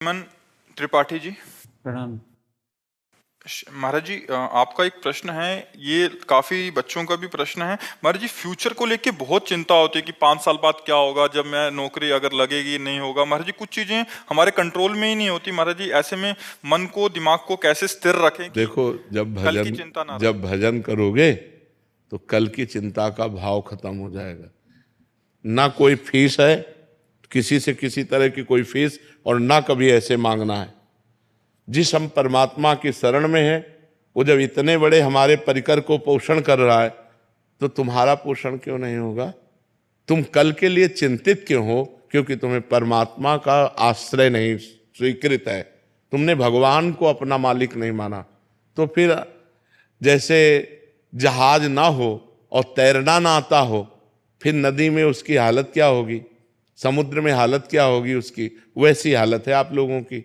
मन त्रिपाठी जी। प्रणाम। महाराज जी, आपका एक प्रश्न है, ये काफी बच्चों का भी प्रश्न है। महाराज जी, फ्यूचर को लेके बहुत चिंता होती है कि 5 साल बाद क्या होगा, जब मैं नौकरी अगर लगेगी नहीं होगा। महाराज जी, कुछ चीजें हमारे कंट्रोल में ही नहीं होती। महाराज जी, ऐसे में मन को, दिमाग को कैसे स्थिर रखें कि देखो, कल की चिंता ना रहे। जब भजन करोगे तो कल की चिंता का भाव खत्म हो जाएगा। ना कोई फीस है, किसी से किसी तरह की कोई फीस, और ना कभी ऐसे मांगना है। जिस हम परमात्मा की शरण में है, वो जब इतने बड़े हमारे परिकर को पोषण कर रहा है, तो तुम्हारा पोषण क्यों नहीं होगा? तुम कल के लिए चिंतित क्यों हो? क्योंकि तुम्हें परमात्मा का आश्रय नहीं स्वीकृत है, तुमने भगवान को अपना मालिक नहीं माना। तो फिर जैसे जहाज ना हो और तैरना ना आता हो, फिर नदी में उसकी हालत क्या होगी, समुद्र में हालत क्या होगी उसकी, वैसी हालत है आप लोगों की।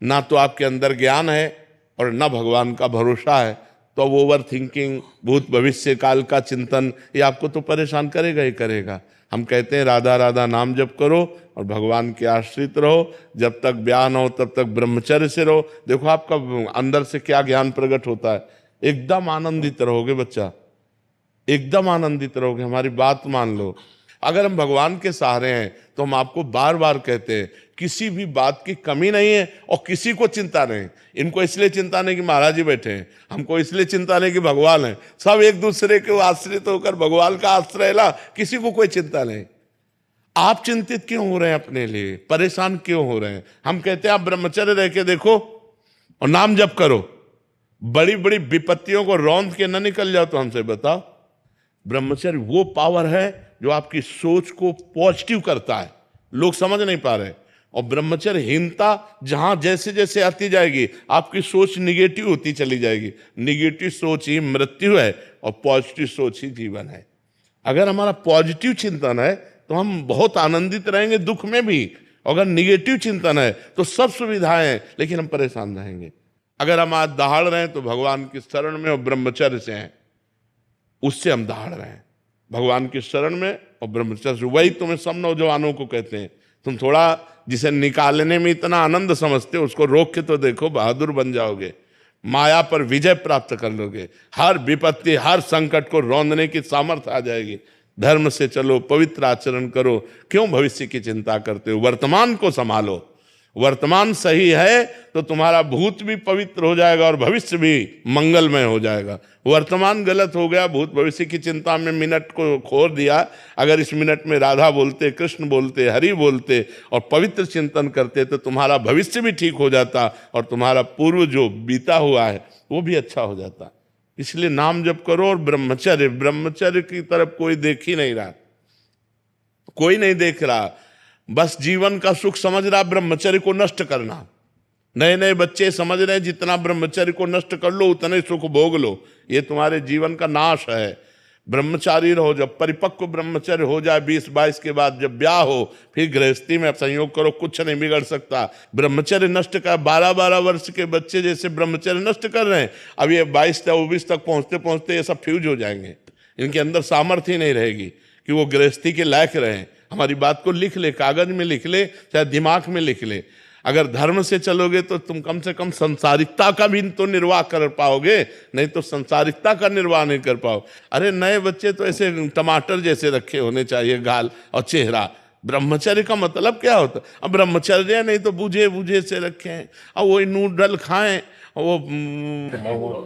ना तो आपके अंदर ज्ञान है और ना भगवान का भरोसा है। तो अब ओवर थिंकिंग, भूत भविष्य काल का चिंतन, ये आपको तो परेशान करेगा ही करेगा। हम कहते हैं राधा राधा नाम जप करो और भगवान के आश्रित रहो, जब तक ब्याह न हो तब तक ब्रह्मचर्य से रहो। देखो आपका अंदर से क्या ज्ञान प्रकट होता है, एकदम आनंदित रहोगे बच्चा, एकदम आनंदित रहोगे। हमारी बात मान लो, अगर हम भगवान के सहारे हैं तो हम आपको बार बार कहते हैं किसी भी बात की कमी नहीं है और किसी को चिंता नहीं। इनको इसलिए चिंता नहीं कि महाराज जी बैठे हैं, हमको इसलिए चिंता नहीं कि भगवान है। सब एक दूसरे के आश्रित होकर भगवान का आश्रय ला, किसी को कोई चिंता नहीं। आप चिंतित क्यों हो रहे हैं, अपने लिए परेशान क्यों हो रहे हैं? हम कहते हैं आप ब्रह्मचर्य रह के देखो और नाम जप करो, बड़ी बड़ी विपत्तियों को रौंद के न निकल जाओ। तो हमसे बताओ, ब्रह्मचर्य वो पावर है जो आपकी सोच को पॉजिटिव करता है, लोग समझ नहीं पा रहे। और ब्रह्मचर्यहीनता जहां जैसे जैसे आती जाएगी, आपकी सोच निगेटिव होती चली जाएगी। निगेटिव सोच ही मृत्यु है और पॉजिटिव सोच ही जीवन है। अगर हमारा पॉजिटिव चिंतन है तो हम बहुत आनंदित रहेंगे दुख में भी। अगर निगेटिव चिंतन है तो सब सुविधाएं हैं लेकिन हम परेशान रहेंगे। अगर हम आज दहाड़ रहे हैं तो भगवान की शरण में और ब्रह्मचर्य से हैं, उससे हम दहाड़ रहे हैं, भगवान की शरण में और ब्रह्मचर्य से। वही तुम्हें सब नौजवानों को कहते हैं, तुम थोड़ा जिसे निकालने में इतना आनंद समझते हो उसको रोक के तो देखो, बहादुर बन जाओगे, माया पर विजय प्राप्त कर लोगे। हर विपत्ति, हर संकट को रौंदने की सामर्थ्य आ जाएगी। धर्म से चलो, पवित्र आचरण करो, क्यों भविष्य की चिंता करते हो? वर्तमान को संभालो। वर्तमान सही है तो तुम्हारा भूत भी पवित्र हो जाएगा और भविष्य भी मंगलमय हो जाएगा। वर्तमान गलत हो गया, भूत भविष्य की चिंता में मिनट को खो दिया। अगर इस मिनट में राधा बोलते, कृष्ण बोलते, हरि बोलते और पवित्र चिंतन करते तो तुम्हारा भविष्य भी ठीक हो जाता और तुम्हारा पूर्व जो बीता हुआ है वो भी अच्छा हो जाता। इसलिए नाम जप करो और ब्रह्मचर्य, ब्रह्मचर्य की तरफ कोई देख ही नहीं रहा, कोई नहीं देख रहा। बस जीवन का सुख समझ रहा ब्रह्मचर्य को नष्ट करना। नए नए बच्चे समझ रहे हैं जितना ब्रह्मचर्य को नष्ट कर लो उतने सुख भोग लो, ये तुम्हारे जीवन का नाश है। ब्रह्मचारी रहो, जब परिपक्व ब्रह्मचर्य हो जाए 20-22 के बाद, जब ब्याह हो, फिर गृहस्थी में संयोग करो, कुछ नहीं बिगड़ सकता। ब्रह्मचर्य नष्ट कर 12-12 वर्ष के बच्चे जैसे ब्रह्मचर्य नष्ट कर रहे हैं, अब ये 22-24 तक पहुंचते पहुंचते ये सब फ्यूज हो जाएंगे। इनके अंदर सामर्थ्य ही नहीं रहेगी कि वो गृहस्थी के लायक रहें। हमारी बात को लिख ले, कागज में लिख ले, चाहे दिमाग में लिख ले। अगर धर्म से चलोगे तो तुम कम से कम संसारिकता का भी तो निर्वाह कर पाओगे, नहीं तो संसारिकता का निर्वाह नहीं कर पाओ। अरे नए बच्चे तो ऐसे टमाटर जैसे रखे होने चाहिए गाल और चेहरा। ब्रह्मचर्य का मतलब क्या होता? अब ब्रह्मचर्य नहीं तो बूझे बूझे से रखे हैं, अब वो नूडल खाएं, वो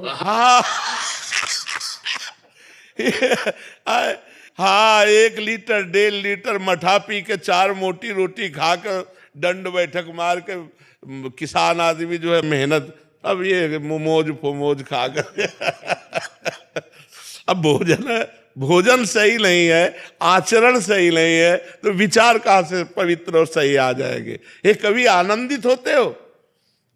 हाँ हाँ 1 लीटर 1.5 लीटर मठा पी के 4 मोटी रोटी खाकर दंड बैठक मार के किसान आदमी जो है मेहनत, अब ये मोमोज फोमोज खाकर अब भोजन सही नहीं है, आचरण सही नहीं है, तो विचार कहाँ से पवित्र और सही आ जाएंगे? ये कभी आनंदित होते हो?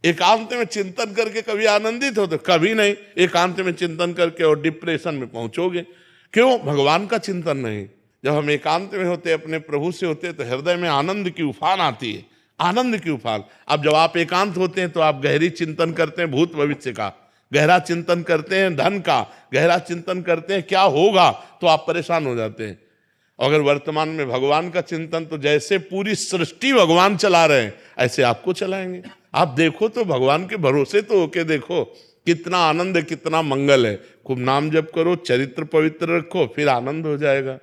एकांत में चिंतन करके कभी आनंदित होते? कभी नहीं। एकांत में चिंतन करके और डिप्रेशन में पहुंचोगे। क्यों? भगवान का चिंतन नहीं। जब हम एकांत में होते, अपने प्रभु से होते, तो हृदय में आनंद की उफान आती है, आनंद की उफान। अब जब आप एकांत होते हैं तो आप गहरी चिंतन करते हैं भूत भविष्य का, गहरा चिंतन करते हैं धन का, गहरा चिंतन करते हैं क्या होगा, तो आप परेशान हो जाते हैं। अगर वर्तमान में भगवान का चिंतन, तो जैसे पूरी सृष्टि भगवान चला रहे हैं ऐसे आपको चलाएंगे। आप देखो तो भगवान के भरोसे तो होके देखो, कितना आनंद है, कितना मंगल है। खूब नाम जप करो, चरित्र पवित्र रखो, फिर आनंद हो जाएगा।